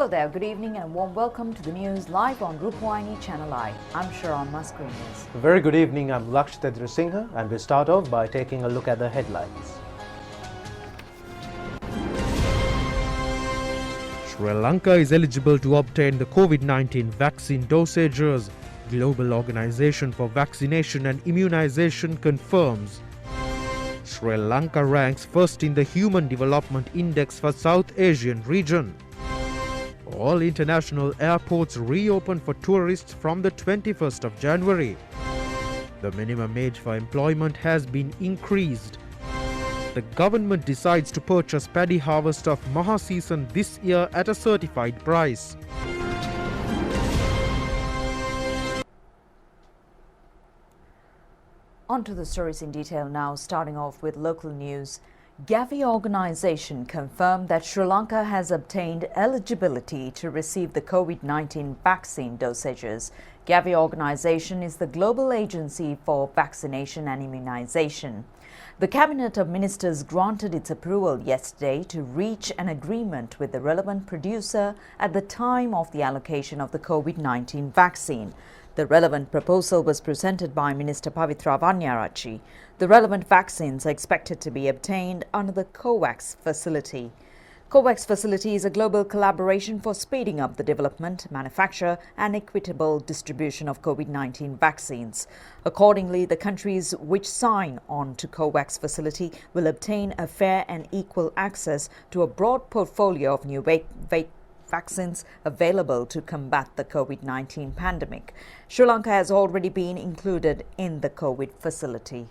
Hello there, good evening and warm welcome to the news live on Rupavahini Channel I. I'm Sharon Musgreen. Very good evening, I'm Lakshita Singha and we start off by taking a look at the headlines. Sri Lanka is eligible to obtain the COVID-19 vaccine dosages. Global Organization for Vaccination and Immunization confirms. Sri Lanka ranks first in the Human Development Index for South Asian region. All international airports reopen for tourists from the 21st of January. The minimum age for employment has been increased. The government decides to purchase paddy harvest of Maha season this year at a certified price. On to the stories in detail now, starting off with local news. Gavi organization confirmed that Sri Lanka has obtained eligibility to receive the COVID-19 vaccine dosages. Gavi organization is the global agency for vaccination and immunization. The Cabinet of Ministers granted its approval yesterday to reach an agreement with the relevant producer at the time of the allocation of the COVID-19 vaccine. The relevant proposal was presented by Minister Pavitra Vanyarachi. The relevant vaccines are expected to be obtained under the COVAX facility. COVAX facility is a global collaboration for speeding up the development, manufacture and equitable distribution of COVID-19 vaccines. Accordingly, the countries which sign on to COVAX facility will obtain a fair and equal access to a broad portfolio of new vaccines available to combat the COVID-19 pandemic. Sri Lanka has already been included in the COVID facility.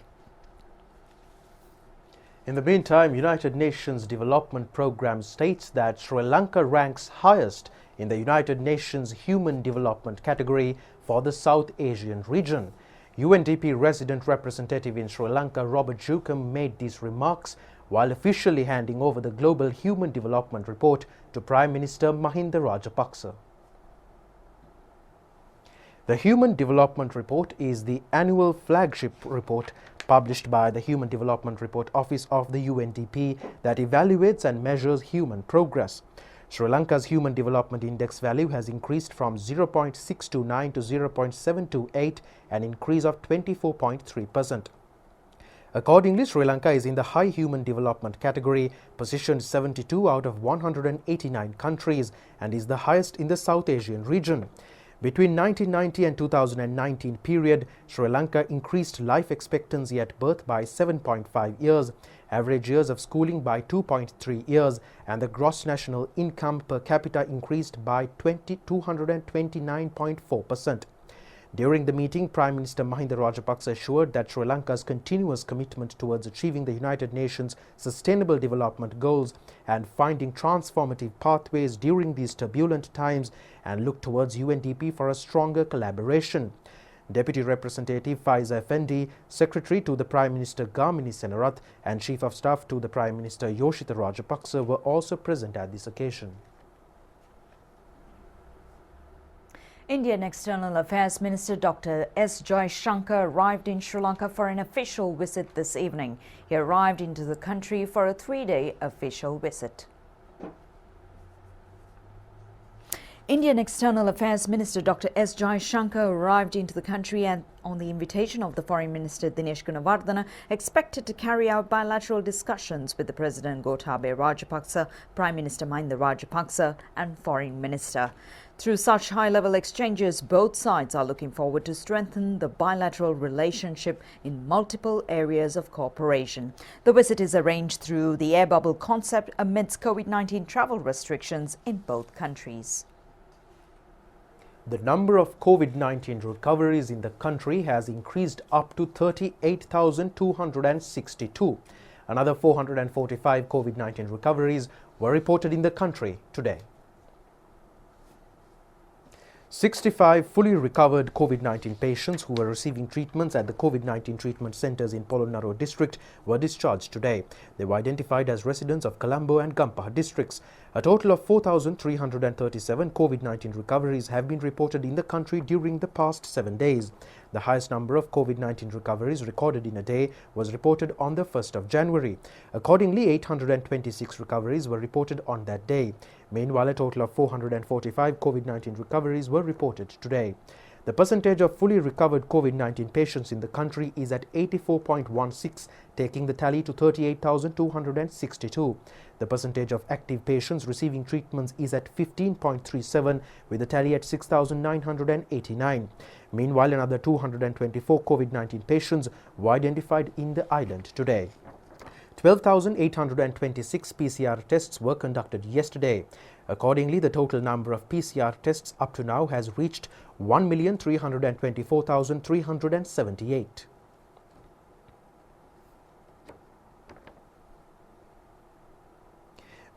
In the meantime, United Nations Development Programme states that Sri Lanka ranks highest in the United Nations Human Development category for the South Asian region. UNDP resident representative in Sri Lanka, Robert Jukum, made these remarks while officially handing over the Global Human Development Report to Prime Minister Mahinda Rajapaksa. The Human Development Report is the annual flagship report published by the Human Development Report Office of the UNDP that evaluates and measures human progress. Sri Lanka's Human Development Index value has increased from 0.629 to 0.728, an increase of 24.3%. Accordingly, Sri Lanka is in the high human development category, positioned 72 out of 189 countries, and is the highest in the South Asian region. Between 1990 and 2019 period, Sri Lanka increased life expectancy at birth by 7.5 years, average years of schooling by 2.3 years, and the gross national income per capita increased by 229.4%. During the meeting, Prime Minister Mahinda Rajapaksa assured that Sri Lanka's continuous commitment towards achieving the United Nations Sustainable Development Goals and finding transformative pathways during these turbulent times and look towards UNDP for a stronger collaboration. Deputy Representative Faiza Effendi, Secretary to the Prime Minister Gamini Senarath and Chief of Staff to the Prime Minister Yoshita Rajapaksa were also present at this occasion. Indian External Affairs Minister Dr. S. Jaishankar arrived in Sri Lanka for an official visit this evening. He arrived into the country for a 3-day official visit. Indian External Affairs Minister Dr. S. Jaishankar arrived into the country and on the invitation of the Foreign Minister Dinesh Gunawardena, expected to carry out bilateral discussions with the President Gotabaya Rajapaksa, Prime Minister Mahinda Rajapaksa and Foreign Minister. Through such high-level exchanges, both sides are looking forward to strengthen the bilateral relationship in multiple areas of cooperation. The visit is arranged through the air bubble concept amidst COVID-19 travel restrictions in both countries. The number of COVID-19 recoveries in the country has increased up to 38,262. Another 445 COVID-19 recoveries were reported in the country today. 65 fully recovered COVID-19 patients who were receiving treatments at the COVID-19 treatment centers in Polonnaruwa district were discharged today. They were identified as residents of Colombo and Gampaha districts. A total of 4,337 COVID-19 recoveries have been reported in the country during the past 7 days. The highest number of COVID-19 recoveries recorded in a day was reported on the 1st of January. Accordingly, 826 recoveries were reported on that day. Meanwhile, a total of 445 COVID-19 recoveries were reported today. The percentage of fully recovered COVID-19 patients in the country is at 84.16, taking the tally to 38,262. The percentage of active patients receiving treatments is at 15.37, with the tally at 6,989. Meanwhile, another 224 COVID-19 patients were identified in the island today. 12,826 PCR tests were conducted yesterday. Accordingly, the total number of PCR tests up to now has reached 1,324,378.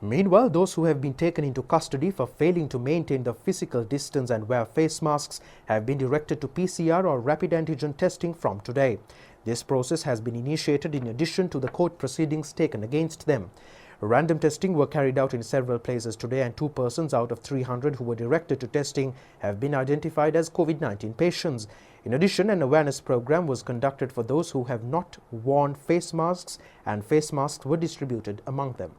Meanwhile, those who have been taken into custody for failing to maintain the physical distance and wear face masks have been directed to PCR or rapid antigen testing from today. This process has been initiated in addition to the court proceedings taken against them. Random testing were carried out in several places today, and 2 persons out of 300 who were directed to testing have been identified as COVID-19 patients. In addition, an awareness program was conducted for those who have not worn face masks, and face masks were distributed among them.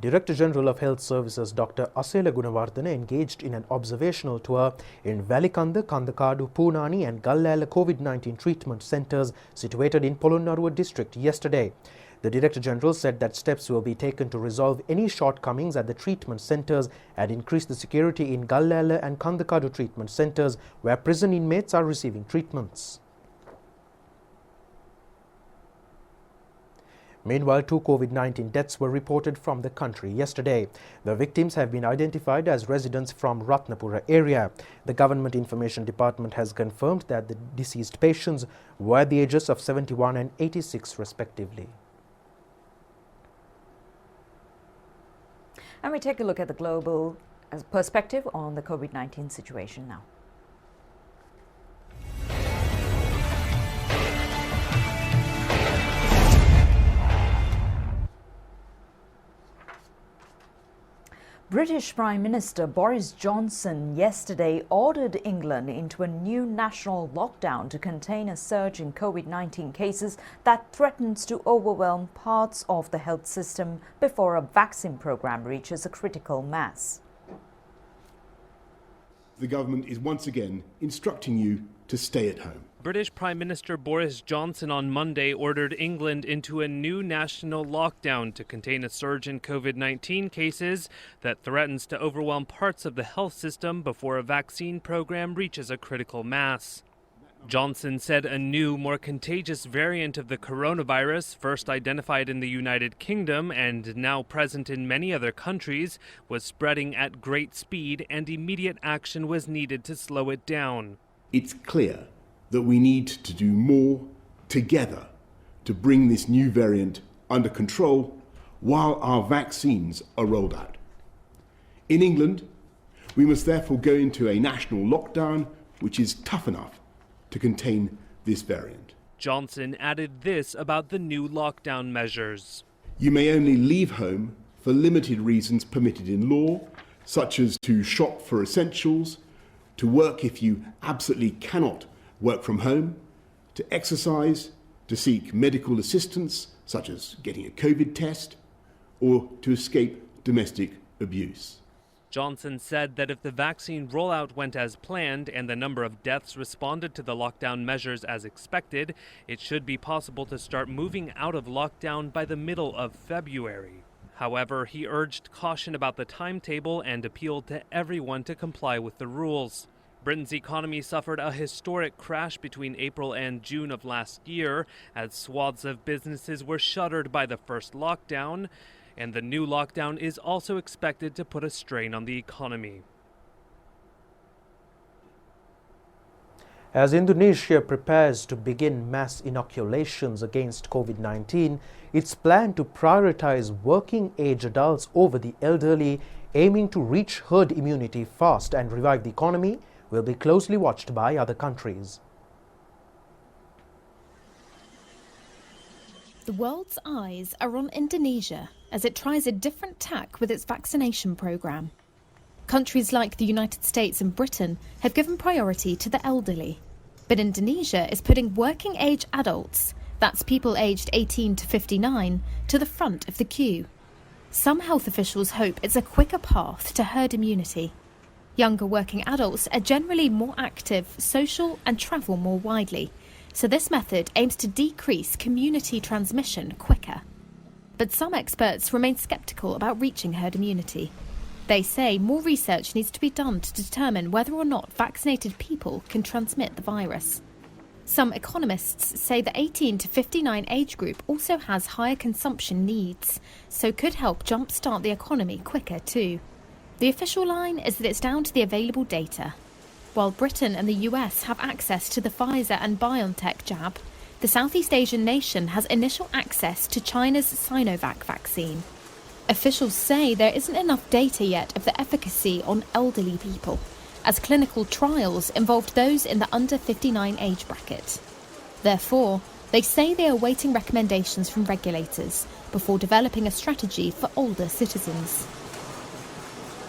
Director General of Health Services Dr. Asela Gunawardena engaged in an observational tour in Valikanda, Kandakadu, Poonani and Gallala COVID-19 treatment centres situated in Polonnaruwa district yesterday. The Director General said that steps will be taken to resolve any shortcomings at the treatment centres and increase the security in Gallala and Kandakadu treatment centres where prison inmates are receiving treatments. Meanwhile, 2 COVID-19 deaths were reported from the country yesterday. The victims have been identified as residents from Ratnapura area. The Government Information Department has confirmed that the deceased patients were at the ages of 71 and 86 respectively. And we take a look at the global perspective on the COVID-19 situation now. British Prime Minister Boris Johnson yesterday ordered England into a new national lockdown to contain a surge in COVID-19 cases that threatens to overwhelm parts of the health system before a vaccine program reaches a critical mass. The government is once again instructing you to stay at home. British Prime Minister Boris Johnson on Monday ordered England into a new national lockdown to contain a surge in COVID-19 cases that threatens to overwhelm parts of the health system before a vaccine program reaches a critical mass. Johnson said a new, more contagious variant of the coronavirus, first identified in the United Kingdom and now present in many other countries, was spreading at great speed and immediate action was needed to slow it down. It's clear that we need to do more together to bring this new variant under control while our vaccines are rolled out. In England, we must therefore go into a national lockdown which is tough enough to contain this variant. Johnson added this about the new lockdown measures. You may only leave home for limited reasons permitted in law, such as to shop for essentials, to work if you absolutely cannot work from home, to exercise, to seek medical assistance, such as getting a COVID test, or to escape domestic abuse. Johnson said that if the vaccine rollout went as planned and the number of deaths responded to the lockdown measures as expected, it should be possible to start moving out of lockdown by the middle of February. However, he urged caution about the timetable and appealed to everyone to comply with the rules. Britain's economy suffered a historic crash between April and June of last year as swaths of businesses were shuttered by the first lockdown, and the new lockdown is also expected to put a strain on the economy. As Indonesia prepares to begin mass inoculations against COVID-19, it's planned to prioritize working-age adults over the elderly, aiming to reach herd immunity fast and revive the economy, will be closely watched by other countries. The world's eyes are on Indonesia as it tries a different tack with its vaccination programme. Countries like the United States and Britain have given priority to the elderly, but Indonesia is putting working-age adults, that's people aged 18 to 59, to the front of the queue. Some health officials hope it's a quicker path to herd immunity. Younger working adults are generally more active, social and travel more widely, so this method aims to decrease community transmission quicker. But some experts remain sceptical about reaching herd immunity. They say more research needs to be done to determine whether or not vaccinated people can transmit the virus. Some economists say the 18 to 59 age group also has higher consumption needs, so could help jumpstart the economy quicker too. The official line is that it's down to the available data. While Britain and the US have access to the Pfizer and BioNTech jab, the Southeast Asian nation has initial access to China's Sinovac vaccine. Officials say there isn't enough data yet of the efficacy on elderly people, as clinical trials involved those in the under 59 age bracket. Therefore, they say they are waiting recommendations from regulators before developing a strategy for older citizens.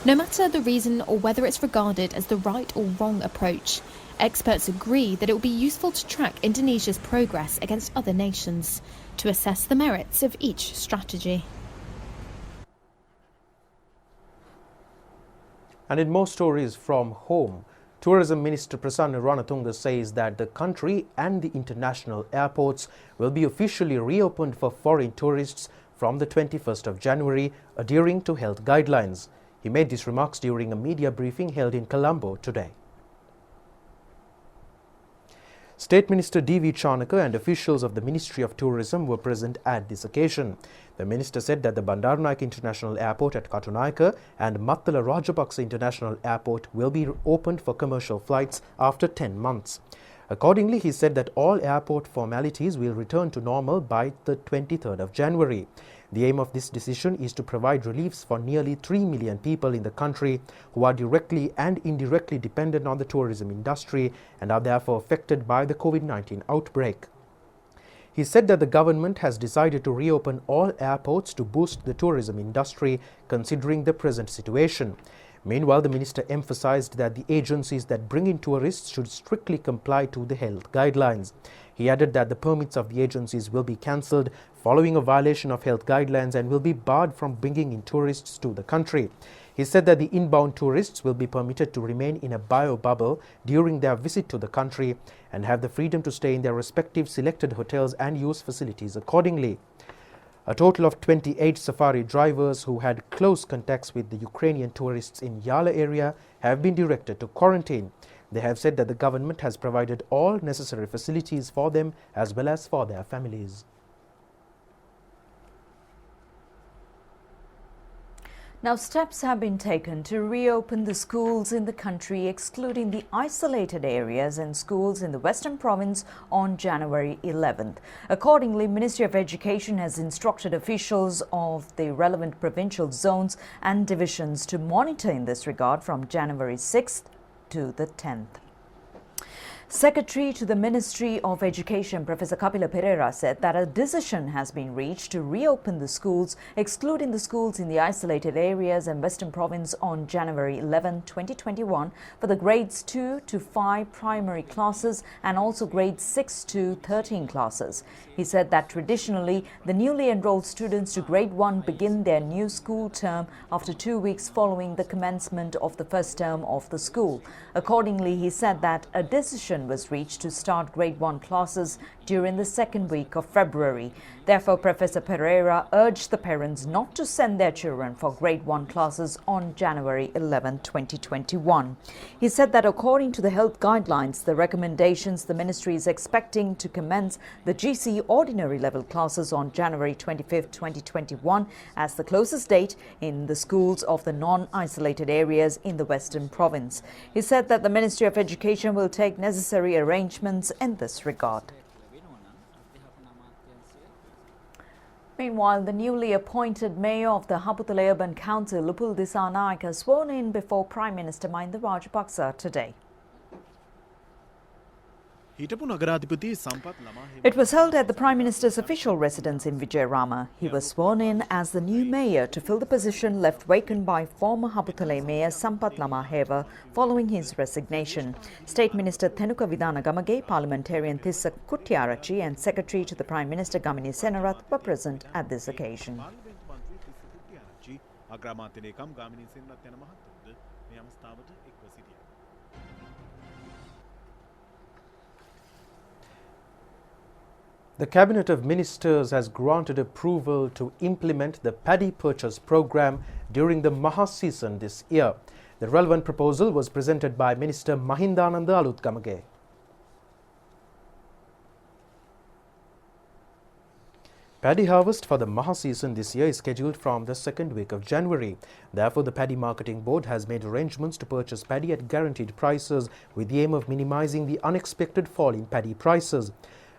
No matter the reason or whether it's regarded as the right or wrong approach, experts agree that it will be useful to track Indonesia's progress against other nations to assess the merits of each strategy. And in more stories from home, Tourism Minister Prasanna Ranatunga says that the country and the international airports will be officially reopened for foreign tourists from the 21st of January, adhering to health guidelines. He made these remarks during a media briefing held in Colombo today. State Minister D.V. Chanaka and officials of the Ministry of Tourism were present at this occasion. The minister said that the Bandaranaike International Airport at Katunaika and Mattala Rajapaksa International Airport will be opened for commercial flights after 10 months. Accordingly, he said that all airport formalities will return to normal by the 23rd of January. The aim of this decision is to provide reliefs for nearly 3 million people in the country who are directly and indirectly dependent on the tourism industry and are therefore affected by the COVID-19 outbreak. He said that the government has decided to reopen all airports to boost the tourism industry considering the present situation. Meanwhile, the minister emphasized that the agencies that bring in tourists should strictly comply to the health guidelines. He added that the permits of the agencies will be cancelled following a violation of health guidelines and will be barred from bringing in tourists to the country. He said that the inbound tourists will be permitted to remain in a bio bubble during their visit to the country and have the freedom to stay in their respective selected hotels and use facilities accordingly. A total of 28 safari drivers who had close contacts with the Ukrainian tourists in Yala area have been directed to quarantine. They have said that the government has provided all necessary facilities for them as well as for their families. Now, steps have been taken to reopen the schools in the country, excluding the isolated areas and schools in the Western Province on January 11th. Accordingly, Ministry of Education has instructed officials of the relevant provincial zones and divisions to monitor in this regard from January 6th to the 10th. Secretary to the Ministry of Education, Professor Kapila Pereira, said that a decision has been reached to reopen the schools, excluding the schools in the isolated areas and Western Province on January 11, 2021 for the grades 2 to 5 primary classes and also grades 6 to 13 classes. He said that traditionally, the newly enrolled students to grade 1 begin their new school term after 2 weeks following the commencement of the first term of the school. Accordingly, he said that a decision was reached to start grade 1 classes during the second week of February. Therefore, Professor Pereira urged the parents not to send their children for grade 1 classes on January 11, 2021. He said that according to the health guidelines, the recommendations, the ministry is expecting to commence the GC ordinary level classes on January 25, 2021 as the closest date in the schools of the non-isolated areas in the Western Province. He said that the Ministry of Education will take necessary arrangements in this regard. Meanwhile, the newly appointed mayor of the Haputala Urban Council, Lupul Disanaika, sworn in before Prime Minister Mahinda Rajapaksa today. It was held at the Prime Minister's official residence in Vijayarama. He was sworn in as the new mayor to fill the position left vacant by former Habutale Mayor Sampath Lamaheva following his resignation. State Minister Thenuka Vidana Gamage, parliamentarian Thissa Kuttiarachi and Secretary to the Prime Minister Gamini Senarath were present at this occasion. The Cabinet of Ministers has granted approval to implement the paddy purchase program during the Maha season this year. The relevant proposal was presented by Minister Mahindananda Alutgamage. Paddy harvest for the Maha season this year is scheduled from the second week of January. Therefore, the Paddy Marketing Board has made arrangements to purchase paddy at guaranteed prices with the aim of minimizing the unexpected fall in paddy prices.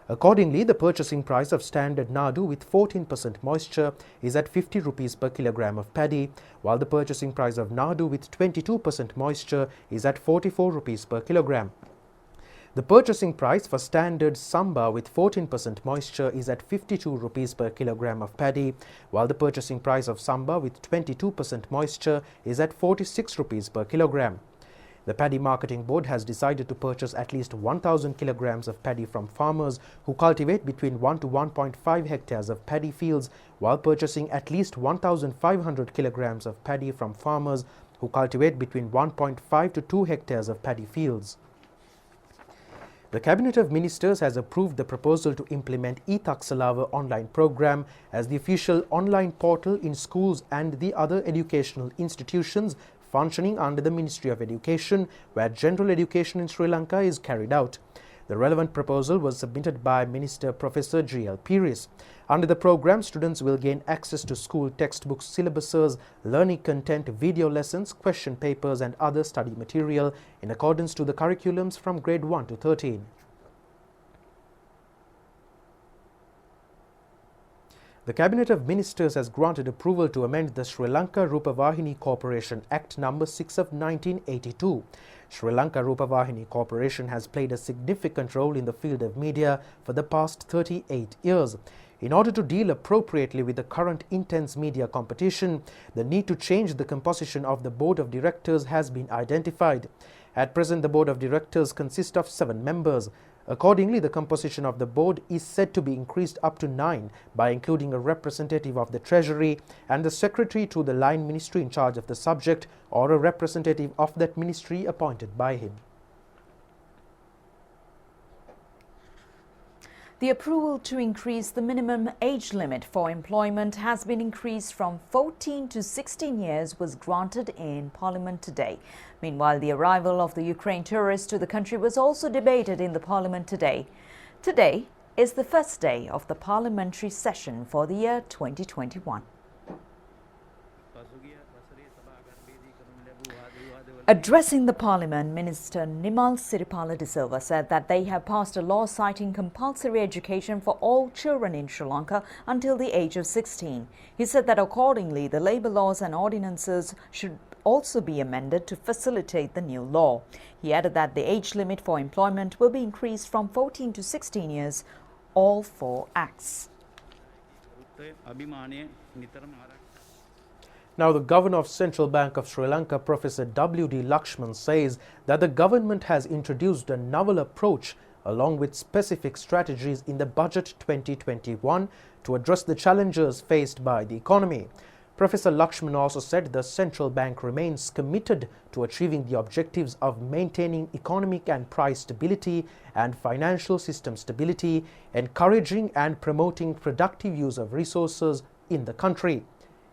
Accordingly, the purchasing price of standard Nadu with 14% moisture is at 50 rupees per kilogram of paddy, while the purchasing price of Nadu with 22% moisture is at 44 rupees per kilogram. The purchasing price for standard Samba with 14% moisture is at 52 rupees per kilogram of paddy, while the purchasing price of Samba with 22% moisture is at 46 rupees per kilogram. The Paddy Marketing Board has decided to purchase at least 1,000 kilograms of paddy from farmers who cultivate between 1 to 1.5 hectares of paddy fields, while purchasing at least 1,500 kilograms of paddy from farmers who cultivate between 1.5 to 2 hectares of paddy fields. The Cabinet of Ministers has approved the proposal to implement e-Taksalava online program as the official online portal in schools and the other educational institutions functioning under the Ministry of Education, where general education in Sri Lanka is carried out. The relevant proposal was submitted by Minister Professor G.L. Piris. Under the program, students will gain access to school textbooks, syllabuses, learning content, video lessons, question papers and other study material in accordance to the curriculums from grade 1 to 13. The Cabinet of Ministers has granted approval to amend the Sri Lanka Rupavahini Corporation Act No. 6 of 1982. Sri Lanka Rupavahini Corporation has played a significant role in the field of media for the past 38 years. In order to deal appropriately with the current intense media competition, the need to change the composition of the Board of Directors has been identified. At present, the Board of Directors consists of 7 members. Accordingly, the composition of the board is said to be increased up to 9 by including a representative of the Treasury and the Secretary to the line ministry in charge of the subject or a representative of that ministry appointed by him. The approval to increase the minimum age limit for employment has been increased from 14 to 16 years was granted in Parliament today. Meanwhile, the arrival of the Ukraine tourists to the country was also debated in the Parliament today. Today is the first day of the parliamentary session for the year 2021. Addressing the Parliament, Minister Nimal Siripala De Silva said that they have passed a law citing compulsory education for all children in Sri Lanka until the age of 16. He said that accordingly, the labour laws and ordinances should also be amended to facilitate the new law. He added that the age limit for employment will be increased from 14 to 16 years, all 4 acts. Now, the Governor of Central Bank of Sri Lanka, Professor W.D. Lakshman, says that the government has introduced a novel approach along with specific strategies in the Budget 2021 to address the challenges faced by the economy. Professor Lakshman also said the central bank remains committed to achieving the objectives of maintaining economic and price stability and financial system stability, encouraging and promoting productive use of resources in the country.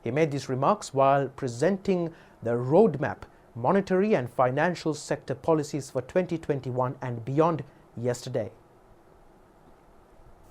He made these remarks while presenting the roadmap, monetary and financial sector policies for 2021 and beyond yesterday.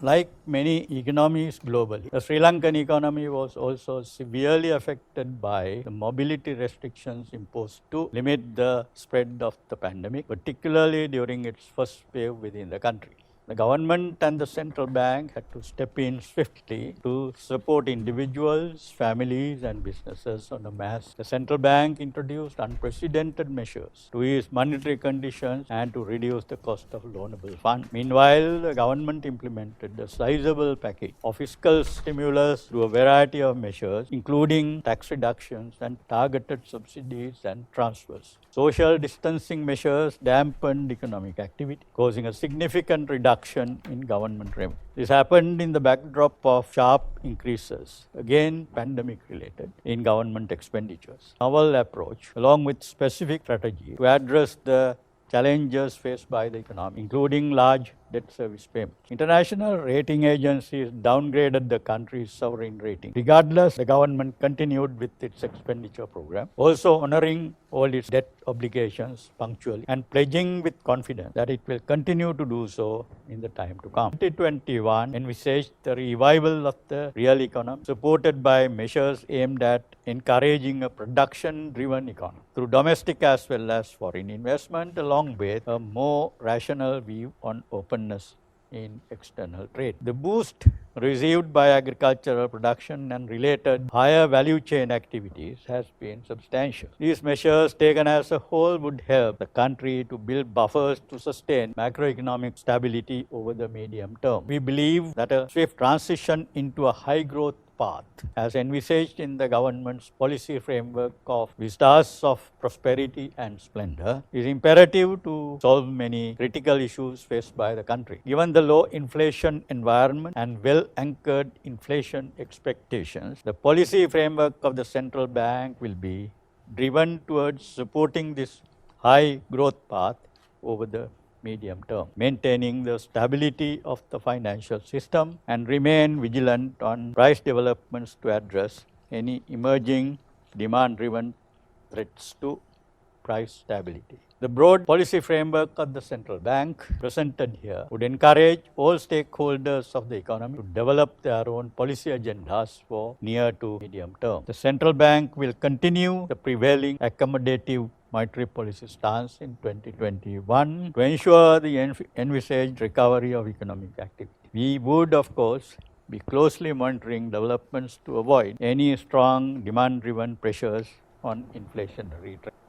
Like many economies globally, the Sri Lankan economy was also severely affected by the mobility restrictions imposed to limit the spread of the pandemic, particularly during its first wave within the country. The government and the central bank had to step in swiftly to support individuals, families, and businesses on a mass. The central bank introduced unprecedented measures to ease monetary conditions and to reduce the cost of loanable funds. Meanwhile, the government implemented a sizable package of fiscal stimulus through a variety of measures, including tax reductions and targeted subsidies and transfers. Social distancing measures dampened economic activity, causing a significant reduction in government revenue. This happened in the backdrop of sharp increases, again pandemic related, in government expenditures. Novel approach, along with specific strategy to address the challenges faced by the economy, including large debt service payments. International rating agencies downgraded the country's sovereign rating. Regardless, the government continued with its expenditure program, also honoring all its debt obligations punctually and pledging with confidence that it will continue to do so in the time to come. 2021 envisaged the revival of the real economy, supported by measures aimed at encouraging a production-driven economy through domestic as well as foreign investment, along with a more rational view on openness in external trade. The boost received by agricultural production and related higher value chain activities has been substantial. These measures taken as a whole would help the country to build buffers to sustain macroeconomic stability over the medium term. We believe that a swift transition into a high growth path, as envisaged in the government's policy framework of vistas of prosperity and splendor, is imperative to solve many critical issues faced by the country. Given the low inflation environment and well-anchored inflation expectations, the policy framework of the central bank will be driven towards supporting this high growth path over the medium term, maintaining the stability of the financial system and remain vigilant on price developments to address any emerging demand-driven threats to price stability. The broad policy framework of the central bank presented here would encourage all stakeholders of the economy to develop their own policy agendas for near to medium term. The central bank will continue the prevailing accommodative monetary policy stance in 2021 to ensure the envisaged recovery of economic activity. We would, of course, be closely monitoring developments to avoid any strong demand-driven pressures on inflationary trends.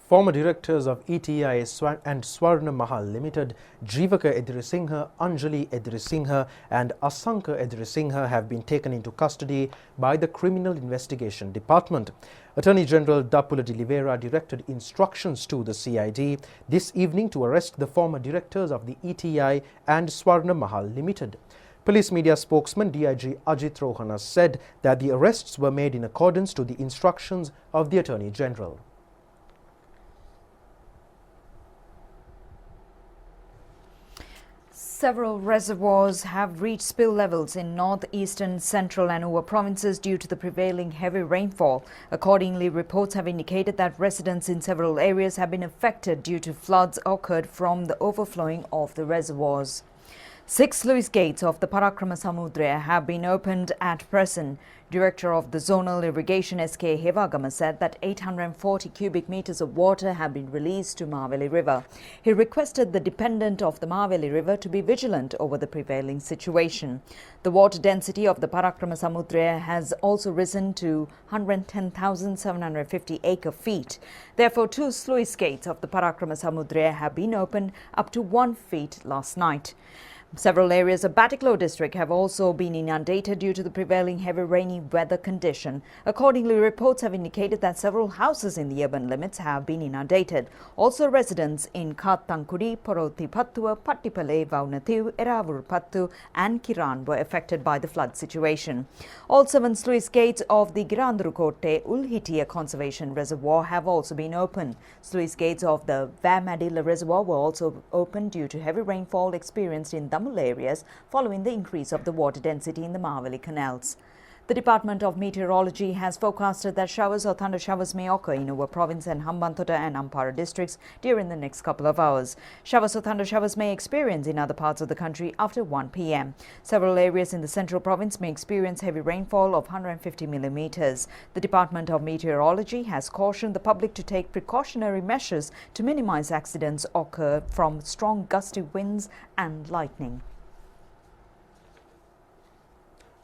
Former directors of ETI and Swarna Mahal Limited, Jivaka Edirisinghe, Anjali Edirisinghe and Asanka Edirisinghe have been taken into custody by the Criminal Investigation Department. Attorney General Dapula de Oliveira directed instructions to the CID this evening to arrest the former directors of the ETI and Swarna Mahal Limited. Police media spokesman DIG Ajit Rohana said that the arrests were made in accordance to the instructions of the Attorney General. Several reservoirs have reached spill levels in northeastern, central and Uva provinces due to the prevailing heavy rainfall. Accordingly, reports have indicated that residents in several areas have been affected due to floods occurred from the overflowing of the reservoirs. 6 sluice gates of the Parakrama Samudra have been opened at present. Director of the Zonal Irrigation SK Hevagama said that 840 cubic meters of water have been released to Mahaveli River. He requested the dependent of the Mahaveli River to be vigilant over the prevailing situation. The water density of the Parakrama Samudra has also risen to 110,750 acre-feet. Therefore, 2 sluice gates of the Parakrama Samudra have been opened up to 1 feet last night. Several areas of Batiklo district have also been inundated due to the prevailing heavy rainy weather condition. Accordingly, reports have indicated that several houses in the urban limits have been inundated. Also, residents in Kattankudi, Porotipattua, Pattipale, Vaunatiu, Eravurpattu and Kiran were affected by the flood situation. All 7 sluice gates of the Girandrukote Ulhitia Conservation Reservoir have also been opened. Sluice gates of the Vamadilla Reservoir were also opened due to heavy rainfall experienced in Tamil areas following the increase of the water density in the Mahaveli canals. The Department of Meteorology has forecasted that showers or thunder showers may occur in our province and Hambantota and Ampara districts during the next couple of hours. Showers or thunder showers may experience in other parts of the country after 1 p.m. Several areas in the central province may experience heavy rainfall of 150 millimeters. The Department of Meteorology has cautioned the public to take precautionary measures to minimize accidents occur from strong gusty winds and lightning.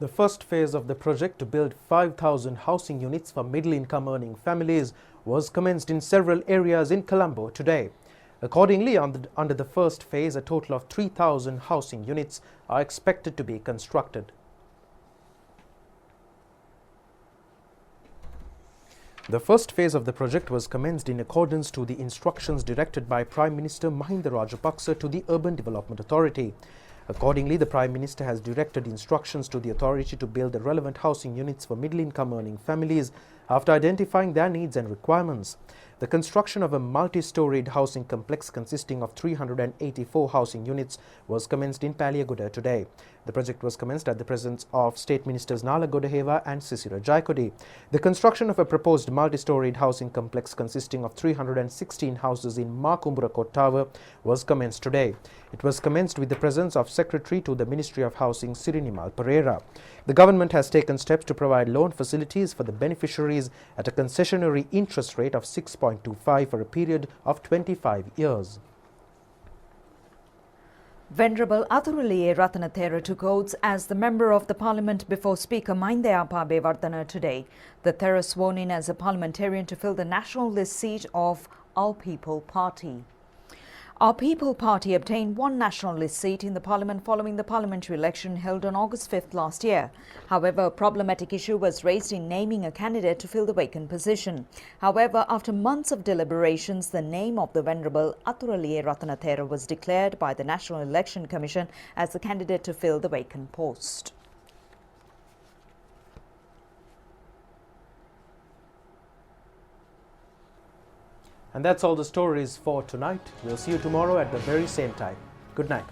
The first phase of the project to build 5,000 housing units for middle-income earning families was commenced in several areas in Colombo today. Accordingly, under the first phase, a total of 3,000 housing units are expected to be constructed. The first phase of the project was commenced in accordance to the instructions directed by Prime Minister Mahinda Rajapaksa to the Urban Development Authority. Accordingly, the Prime Minister has directed instructions to the authority to build the relevant housing units for middle-income earning families after identifying their needs and requirements. The construction of a multi-storied housing complex consisting of 384 housing units was commenced in Paliaguda today. The project was commenced at the presence of State Ministers Nala Godaheva and Sisira Jaikodi. The construction of a proposed multi-storied housing complex consisting of 316 houses in Makumbura Tower was commenced today. It was commenced with the presence of Secretary to the Ministry of Housing Sirinimal Pereira. The government has taken steps to provide loan facilities for the beneficiaries at a concessionary interest rate of 6.25 for a period of 25 years. Venerable Athuraliye Ratanathera took oaths as the Member of the Parliament before Speaker Mahindayapa Bewardhana today. The Thera sworn in as a parliamentarian to fill the National List seat of Our People Party. Our People Party obtained one National List seat in the Parliament following the parliamentary election held on August 5th last year. However, a problematic issue was raised in naming a candidate to fill the vacant position. However, after months of deliberations, the name of the Venerable Athuraliye Ratanathera was declared by the National Election Commission as the candidate to fill the vacant post. And that's all the stories for tonight. We'll see you tomorrow at the very same time. Good night.